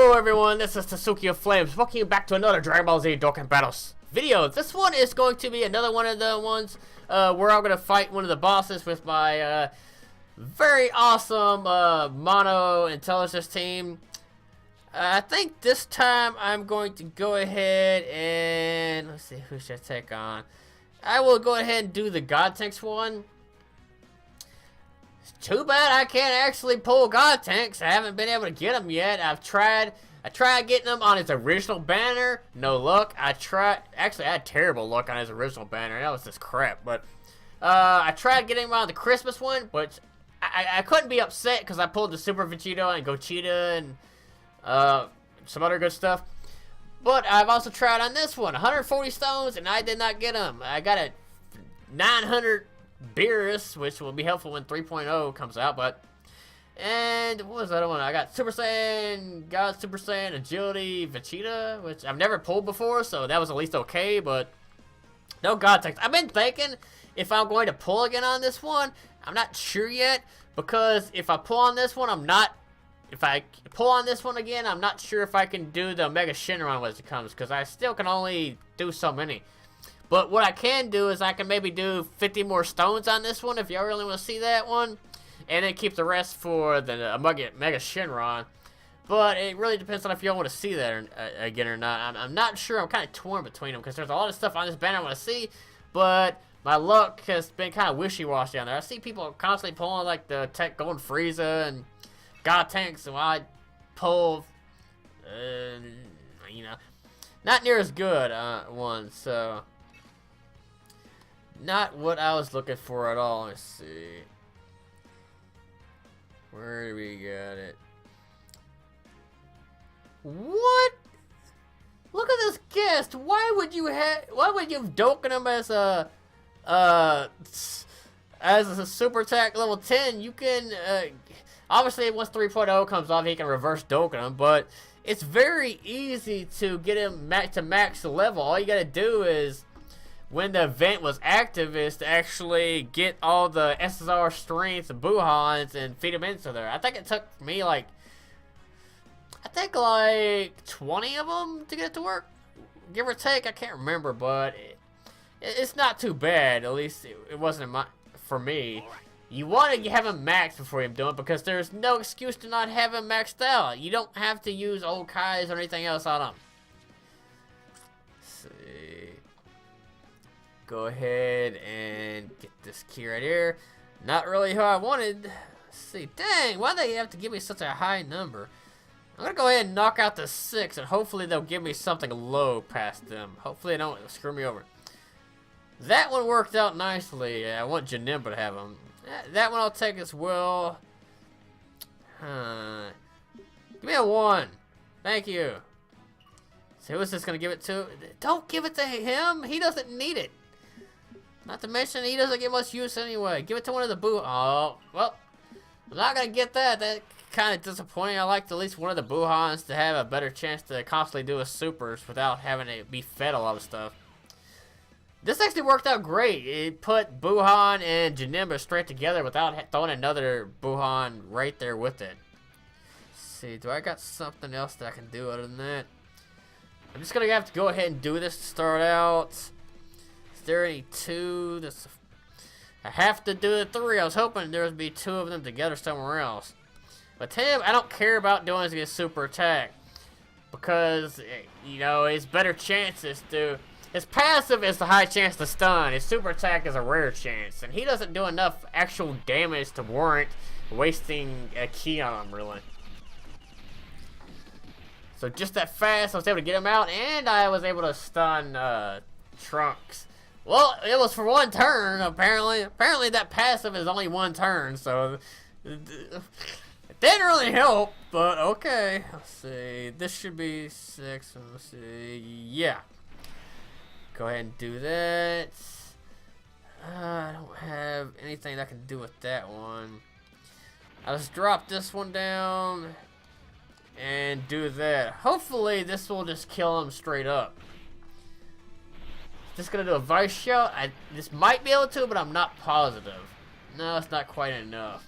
Hello everyone, this is Tasuki of Flames, welcome you back to another Dragon Ball Z Dokkan Battles video. This one is going to be another one of the ones where I'm going to fight one of the bosses with my very awesome mono intelligence team. I think this time I'm going to go ahead and, let's see, who should I take on? I will go ahead and do the Godtenks one. Too bad I can't actually pull Godtenks. I haven't been able to get him yet. I tried getting him on his original banner. No luck. Actually, I had terrible luck on his original banner. That was just crap. But I tried getting him on the Christmas one, but I couldn't be upset because I pulled the Super Vegeta and Gogeta and some other good stuff. But I've also tried on this one, 140 stones, and I did not get him. I got a 900 Beerus, which will be helpful when 3.0 comes out, and what was the other one? I got Super Saiyan, God Super Saiyan, Agility, Vegeta, which I've never pulled before, so that was at least okay, but no Godtenks. I've been thinking if I'm going to pull again on this one. I'm not sure yet, because if I pull on this one, if I pull on this one again, I'm not sure if I can do the Mega Shenron when it comes, because I still can only do so many. But what I can do is I can maybe do 50 more stones on this one if y'all really want to see that one. And then keep the rest for the Mega Shenron. But it really depends on if y'all want to see that again or not. I'm not sure. I'm kind of torn between them because there's a lot of stuff on this banner I want to see. But my luck has been kind of wishy-washy on there. I see people constantly pulling like the Tech Golden Frieza and Godtenks. And while I pull, you know, not near as good ones. So not what I was looking for at all. Let's see. Where do we got it? What? Look at this guest. Why would you have Dokkan him as a super attack level 10? You can obviously once 3.0 comes off, he can reverse Dokkan him, but it's very easy to get him to max level. All you gotta do is, when the event was active, is to actually get all the SSR strength Buhans and feed them into there. I think it took me like 20 of them to get it to work, give or take. I can't remember, but it's not too bad. At least it wasn't for me. You want to have him maxed before you do it, because there's no excuse to not have him maxed out. You don't have to use old Kais or anything else on him. Let's see. Go ahead and get this key right here. Not really who I wanted. Let's see. Dang, why do they have to give me such a high number? I'm going to go ahead and knock out the 6, and hopefully they'll give me something low past them. Hopefully they don't screw me over. That one worked out nicely. I want Janemba to have them. That one I'll take as well. Give me a 1. Thank you. So who is this going to give it to? Don't give it to him. He doesn't need it. Not to mention, he doesn't get much use anyway. Give it to one of the Boo. Oh, well, I'm not going to get that. That's kind of disappointing. I like at least one of the Buhans to have a better chance to constantly do his supers without having to be fed a lot of stuff. This actually worked out great. It put Buhan and Janemba straight together without throwing another Buhan right there with it. Let's see, do I got something else that I can do other than that? I'm just going to have to go ahead and do this to start out. Is there any 2? I have to do the 3. I was hoping there would be 2 of them together somewhere else. But him, I don't care about doing his super attack, because, you know, his better chances to... His passive is the high chance to stun. His super attack is a rare chance. And he doesn't do enough actual damage to warrant wasting a key on him, really. So just that fast, I was able to get him out, and I was able to stun Trunks. Well, it was for 1 turn, apparently. Apparently that passive is only 1 turn, so it didn't really help, but okay. Let's see. This should be 6. Let's see. Yeah. Go ahead and do that. I don't have anything I can do with that one. I'll just drop this one down and do that. Hopefully this will just kill him straight up. Just gonna do a vice shot. This might be able to, but I'm not positive. No, it's not quite enough.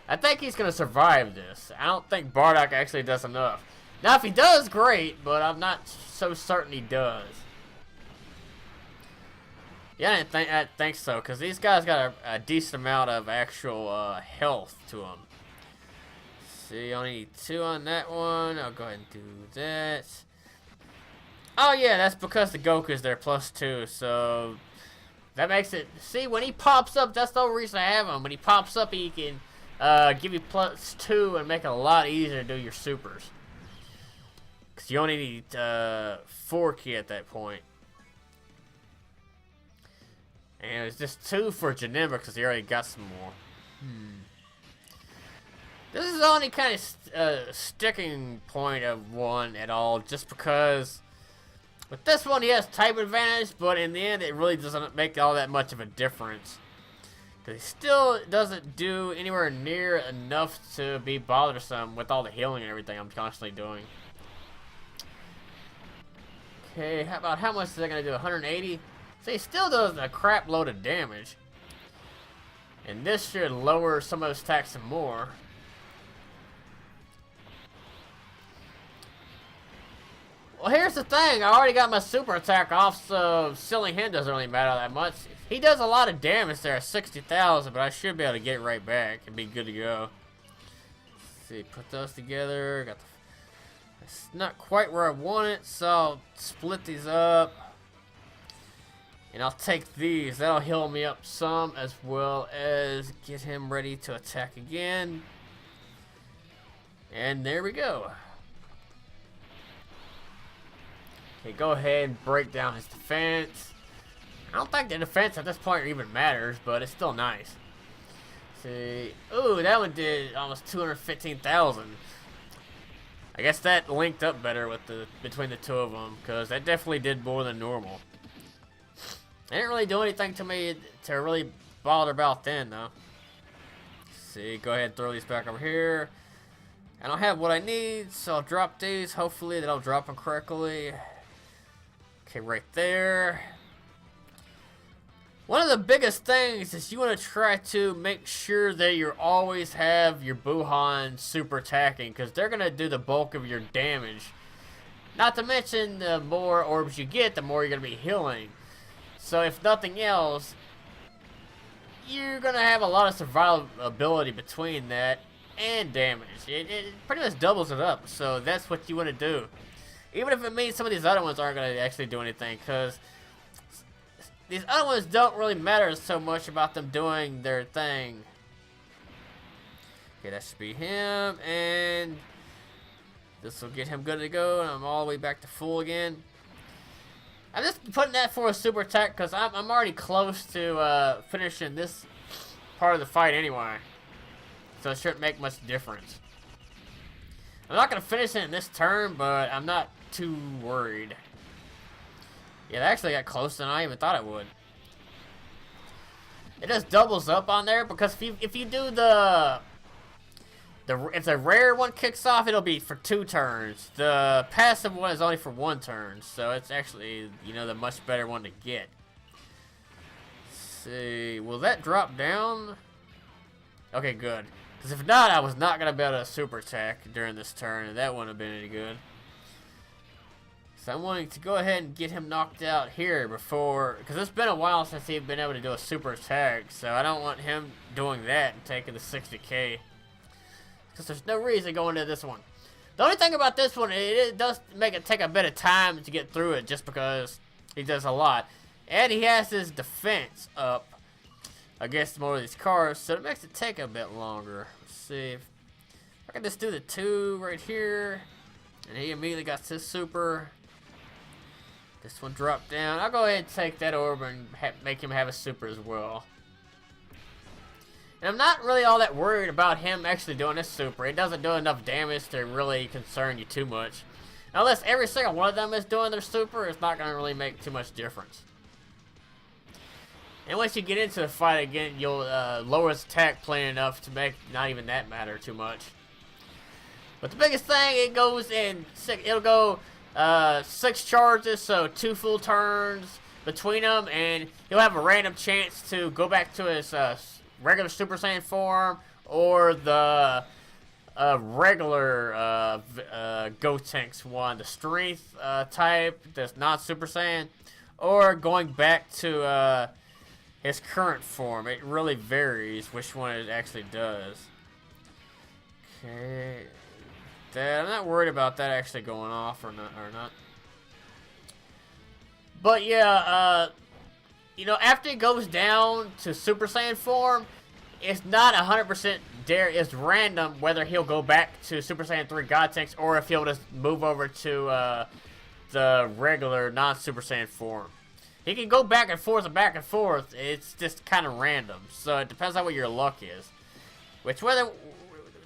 I think he's going to survive this. I don't think Bardock actually does enough. Now, if he does, great, but I'm not so certain he does. Yeah, I didn't think so, because these guys got a decent amount of actual health to them. See, I only need 2 on that one. I'll go ahead and do that. Oh, yeah, that's because the Goku's there, +2, so that makes it... See, when he pops up, that's the whole reason I have him. When he pops up, he can give you +2 and make it a lot easier to do your supers. Because you only need 4 ki at that point. And it's just 2 for Janemba because he already got some more. This is the only kind of sticking point of one at all, just because with this one he has type advantage, but in the end it really doesn't make all that much of a difference. Because he still doesn't do anywhere near enough to be bothersome with all the healing and everything I'm constantly doing. Okay, how much is that going to do? 180? So he still does a crap load of damage. And this should lower some of his attacks some more. Well, here's the thing. I already got my super attack off, so sealing him doesn't really matter that much. He does a lot of damage there at 60,000, but I should be able to get it right back and be good to go. Let's see, put those together. Got the... It's not quite where I want it, so I'll split these up. And I'll take these. That'll heal me up some, as well as get him ready to attack again. And there we go. Okay, go ahead and break down his defense. I don't think the defense at this point even matters, but it's still nice. See, ooh, that one did almost 215,000. I guess that linked up better with between the two of them, because that definitely did more than normal. They didn't really do anything to me to really bother about then, though. See, go ahead and throw these back over here. I don't have what I need, so I'll drop these. Hopefully that'll drop them correctly. Okay, right there. One of the biggest things is you want to try to make sure that you always have your Buhan super attacking, because they're going to do the bulk of your damage. Not to mention, the more orbs you get, the more you're going to be healing. So if nothing else, you're going to have a lot of survivability between that and damage. It pretty much doubles it up, so that's what you want to do. Even if it means some of these other ones aren't going to actually do anything, because these other ones don't really matter so much about them doing their thing. Okay, that should be him, and this will get him good to go, and I'm all the way back to full again. I'm just putting that for a super attack because I'm already close to finishing this part of the fight anyway. So it shouldn't make much difference. I'm not going to finish it in this turn, but I'm not too worried. Yeah, that actually got closer than I even thought it would. It just doubles up on there because if you do if the rare one kicks off, it'll be for 2 turns. The passive one is only for 1 turn, so it's actually, you know, the much better one to get. Let's see, will that drop down? Okay, good. Because if not, I was not going to be able to super attack during this turn, and that wouldn't have been any good. So I'm wanting to go ahead and get him knocked out here before, because it's been a while since he's been able to do a super attack, so I don't want him doing that and taking the 60k. Because there's no reason going to this one. The only thing about this one, it does make it take a bit of time to get through it, just because he does a lot. And he has his defense up against more of these cars, so it makes it take a bit longer. Let's see if I can just do the 2 right here, and he immediately got his super. This one dropped down. I'll go ahead and take that orb and make him have a super as well. And I'm not really all that worried about him actually doing this super. It doesn't do enough damage to really concern you too much. Unless every single one of them is doing their super, it's not going to really make too much difference. And once you get into the fight again, you'll lower his attack plane enough to make not even that matter too much. But the biggest thing, it goes in, it'll go 6 charges, so 2 full turns between them, and he'll have a random chance to go back to his regular Super Saiyan form, or the regular Gotenks one, the strength type that's not Super Saiyan, or going back to his current form. It really varies which one it actually does. Okay, I'm not worried about that actually going off or not. But yeah, you know, after it goes down to Super Saiyan form, it's not 100% there. It's random whether he'll go back to Super Saiyan 3 Godtenks or if he'll just move over to the regular non-Super Saiyan form. He can go back and forth and back and forth. It's just kind of random. So it depends on what your luck is. Which whether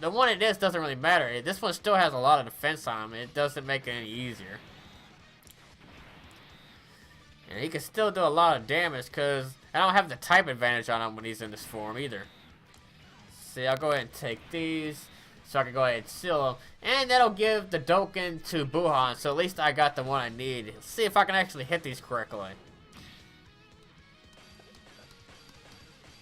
the one it is doesn't really matter. This one still has a lot of defense on him. It doesn't make it any easier. And he can still do a lot of damage because I don't have the type advantage on him when he's in this form either. See, I'll go ahead and take these so I can go ahead and seal them. And that'll give the Dokkan to Buhan, so at least I got the one I need. Let's see if I can actually hit these correctly.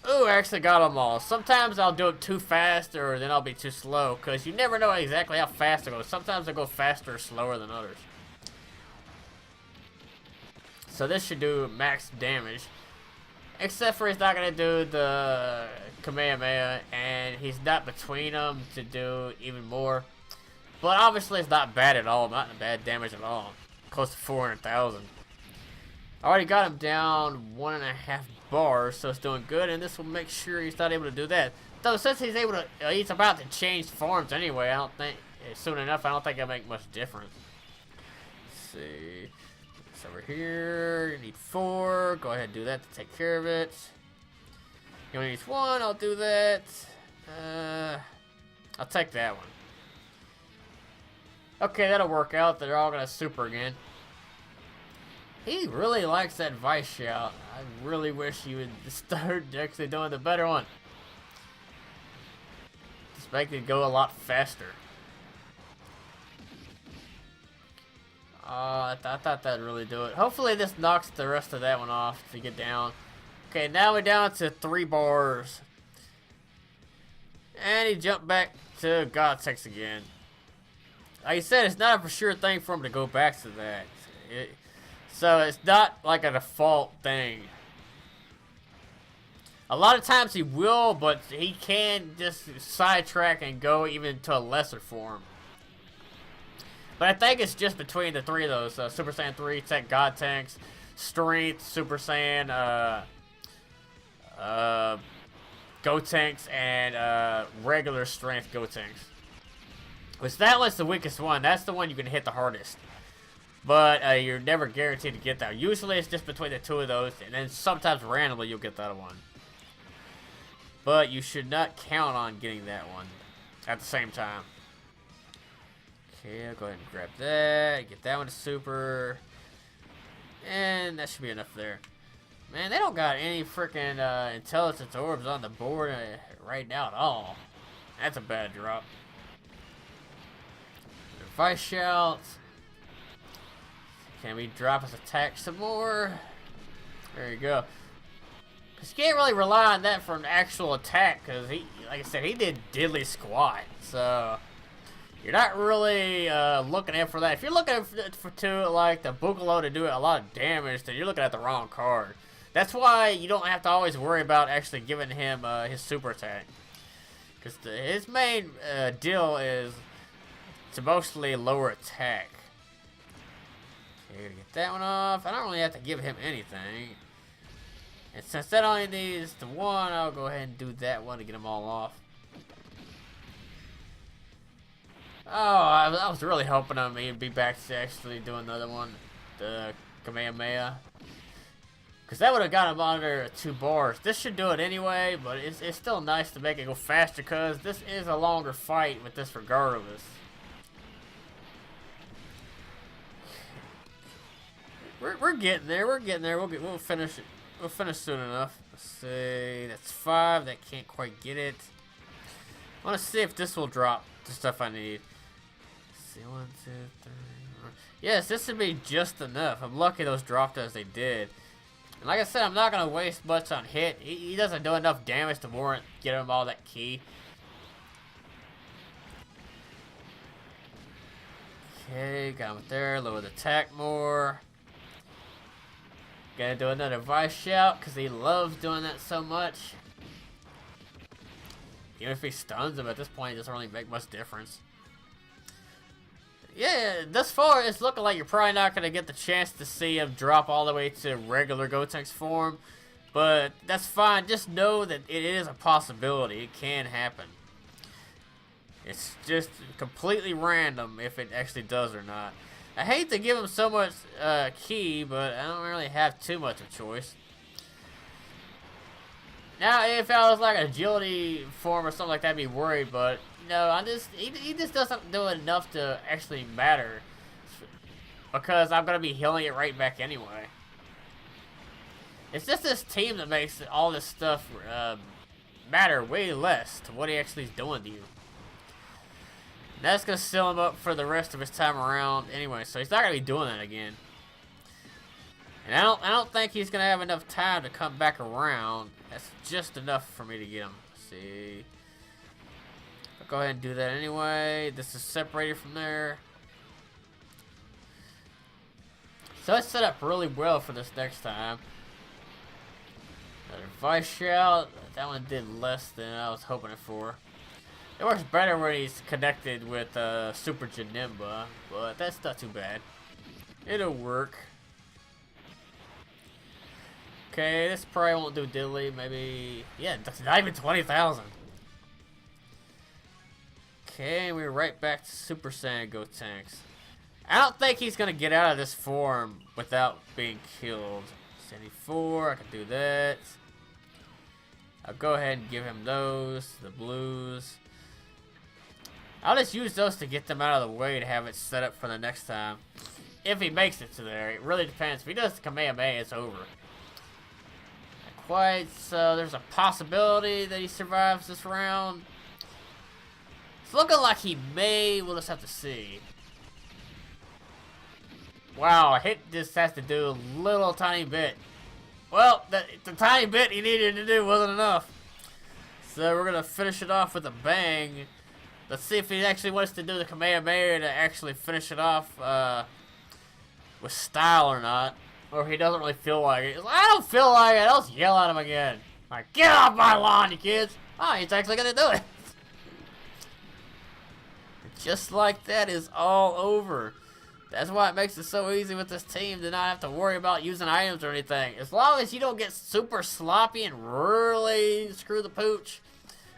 Ooh, I actually got them all. Sometimes I'll do it too fast or then I'll be too slow because you never know exactly how fast it goes. Sometimes I go faster or slower than others. So this should do max damage. Except for he's not going to do the Kamehameha, and he's not between them to do even more. But obviously it's not bad at all, not bad damage at all. Close to 400,000. I already got him down 1.5 bars, so it's doing good, and this will make sure he's not able to do that. Though since he's able to, he's about to change forms anyway, I don't think, soon enough, I don't think it'll make much difference. Let's see. Over here, you need 4. Go ahead and do that to take care of it. You only need 1. I'll do that. I'll take that one. Okay, that'll work out. They're all gonna super again. He really likes that vice shout. I really wish he would start actually doing the better one. Just make it go a lot faster. I thought that'd really do it. Hopefully this knocks the rest of that one off to get down. Okay, now we're down to 3 bars. And he jumped back to Godtenks again. Like I said, it's not a for sure thing for him to go back to that. So it's not like a default thing. A lot of times he will, but he can just sidetrack and go even to a lesser form. But I think it's just between the 3 of those. Super Saiyan 3, Tech Godtenks, Strength, Super Saiyan, Gotenks, and regular Strength Gotenks. Which that one's the weakest one. That's the one you can hit the hardest. But you're never guaranteed to get that. Usually it's just between the 2 of those, and then sometimes randomly you'll get that one. But you should not count on getting that one at the same time. Okay, I'll go ahead and grab that, get that one to super, and that should be enough there. Man, they don't got any freaking intelligence orbs on the board right now at all. That's a bad drop. Vice shouts. Can we drop his attack some more? There you go. Because you can't really rely on that for an actual attack, because he, like I said, he did diddly squat, so you're not really looking at for that. If you're looking to like the Boogaloo to do a lot of damage, then you're looking at the wrong card. That's why you don't have to always worry about actually giving him his super attack. Because his main deal is to mostly lower attack. Okay, to get that one off, I don't really have to give him anything. And since that only needs the 1, I'll go ahead and do that one to get them all off. Oh, I was really hoping on me to be back to actually doing the other one, the Kamehameha. Because that would have got him under 2 bars. This should do it anyway, but it's still nice to make it go faster because this is a longer fight with this regardless. We're getting there. We're getting there. We'll finish it. We'll finish soon enough. Let's see. That's 5. That can't quite get it. I want to see if this will drop the stuff I need. Let's see, 1, 2, 3. 4. Yes, this would be just enough. I'm lucky those dropped as they did. And like I said, I'm not going to waste much on hit. He doesn't do enough damage to warrant getting him all that key. Okay, got him there. Lower the attack more. Gonna do another Vice Shout because he loves doing that so much. Even if he stuns him at this point, it doesn't really make much difference. Yeah, thus far, it's looking like you're probably not going to get the chance to see him drop all the way to regular Gotenks form. But that's fine. Just know that it is a possibility. It can happen. It's just completely random if it actually does or not. I hate to give him so much key, but I don't really have too much of a choice. Now, if I was like agility form or something like that, I'd be worried, but no, he just doesn't do enough to actually matter, because I'm gonna be healing it right back anyway. It's just this team that makes all this stuff matter way less to what he actually is doing to you. And that's gonna seal him up for the rest of his time around anyway, so he's not gonna be doing that again. And I don't think he's gonna have enough time to come back around. That's just enough for me to get him. Let's see. I'll go ahead and do that anyway. This is separated from there. So it's set up really well for this next time. Another Vice Shout. That one did less than I was hoping it for. It works better when he's connected with Super Janemba, but that's not too bad. It'll work. Okay, this probably won't do diddly. Maybe, yeah, that's not even 20,000. Okay, we're right back to Super Saiyan Gotenks. I don't think he's gonna get out of this form without being killed. 74, I can do that. I'll go ahead and give him those, the blues. I'll just use those to get them out of the way to have it set up for the next time. If he makes it to there, it really depends. If he does the Kamehameha, it's over. Not quite, so there's a possibility that he survives this round. It's looking like he may, we'll just have to see. Wow, a hit just has to do a little tiny bit. Well, the tiny bit he needed to do wasn't enough. So we're going to finish it off with a bang. Let's see if he actually wants to do the Kamehameha to actually finish it off with style or not. Or if he doesn't really feel like it. He's like, I don't feel like it. I'll just yell at him again. Like, get off my lawn, you kids. Oh, he's actually going to do it. Just like that is all over. That's why it makes it so easy with this team to not have to worry about using items or anything. As long as you don't get super sloppy and really screw the pooch,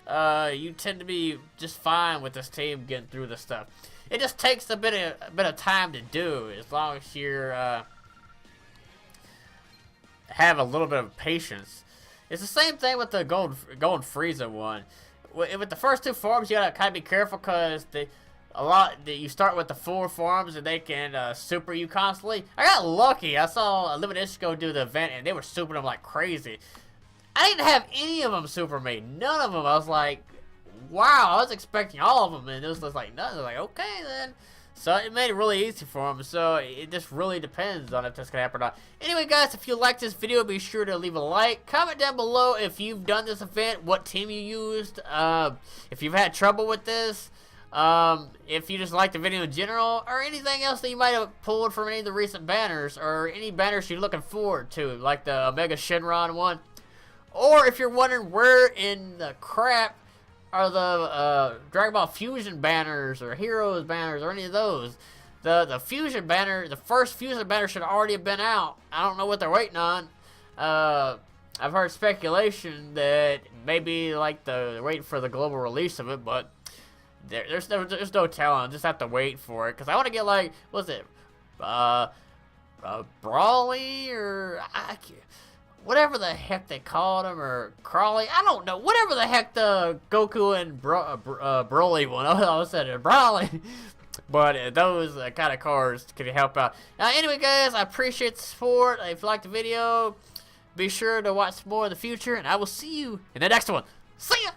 you tend to be just fine with this team getting through this stuff. It just takes a bit of time to do, as long as you're have a little bit of patience. It's the same thing with the Golden Frieza one. With the first two forms, you gotta kind of be careful because you start with the 4 forms and they can super you constantly. I got lucky. I saw Limited go do the event and they were supering them like crazy. I didn't have any of them super me. None of them. I was like, wow, I was expecting all of them and it was just like none. I was like, okay then. So it made it really easy for them. So it just really depends on if that's going to happen or not. Anyway, guys, if you liked this video, be sure to leave a like. Comment down below if you've done this event, what team you used, if you've had trouble with this. If you just like the video in general, or anything else that you might have pulled from any of the recent banners, or any banners you're looking forward to, like the Omega Shenron one. Or if you're wondering where in the crap are the Dragon Ball Fusion banners, or Heroes banners, or any of those. The Fusion banner, the first Fusion banner should already have been out. I don't know what they're waiting on. I've heard speculation that maybe like they're waiting for the global release of it, but there's no telling. Just have to wait for it because I want to get like what's it, Brawly or whatever the heck they called him, or Crawley. I don't know. Whatever the heck the Goku and Broly one. I said Brawly. But those kind of cards can help out. Now, anyway, guys, I appreciate the support. If you liked the video, be sure to watch more in the future, and I will see you in the next one. See ya!